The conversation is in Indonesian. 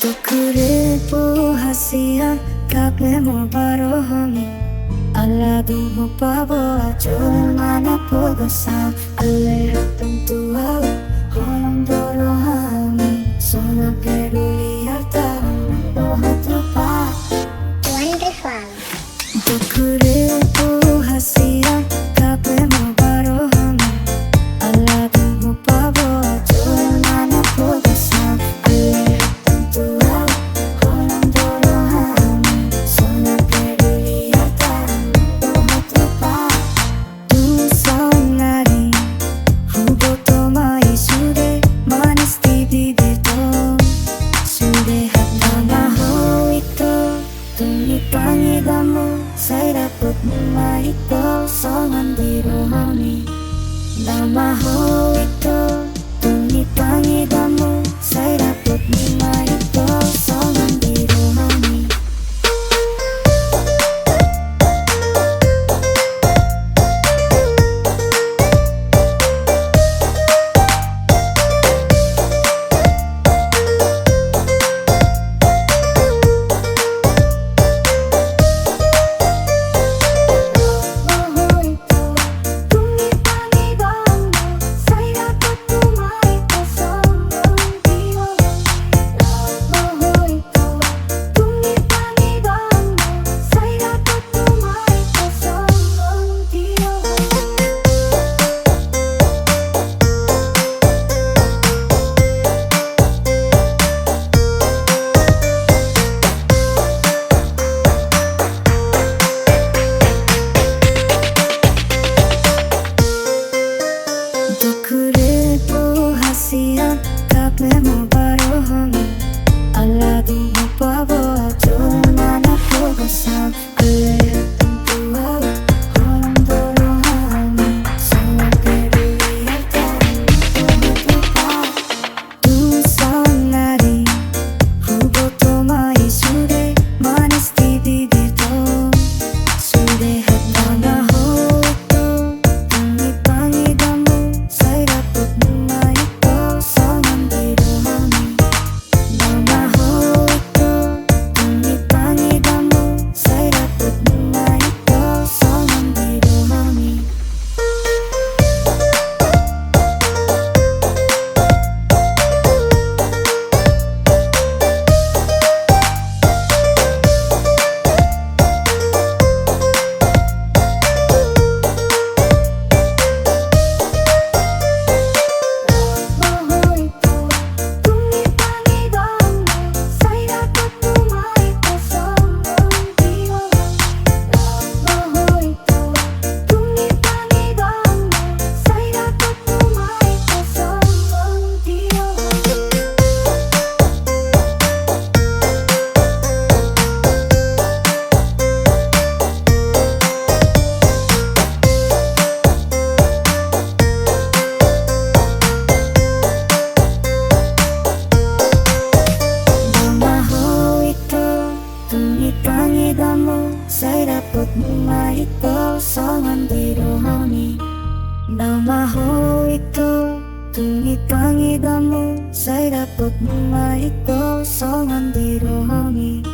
Tukuripu hasian kape mo barohongi Aladu mo pabo ajul mana pogosan Ale tentu hal Holang dorohami Sona peduli harta Doha tepat Wonderful. Tukuripu hasian kape mo barohongi Aladu mo pabo ajul mana pogosan Ale tentu hal Holang dorohami Sona peduli harta Doha tepat Tusang nari Hubo tomai sude Manis di bibir to Sude hatta maho ito Tumipangi damu Saya dapat itu Songan di rohani Namaho ito Tumipangi damu Saya dapat itu Songan di rohani Tukuripu hasian kape mo barohongi Aladu mo pabo ajul mana pogosan Ale tentu hal Holang dorohami Sona peduli harta Doha tepat Tusang nari Hubo tomai sude Manis di bibir to Sude hatta maho ito Tumipangi damu Saya dapat itu Songan di rohani Namaho ito Tumipangi damu Saya dapat itu Songan di rohani Tumipangi damu Saya dapat itu Songan di rohani Namaho itu Tumipangi damu Saya dapat itu Songan di rohani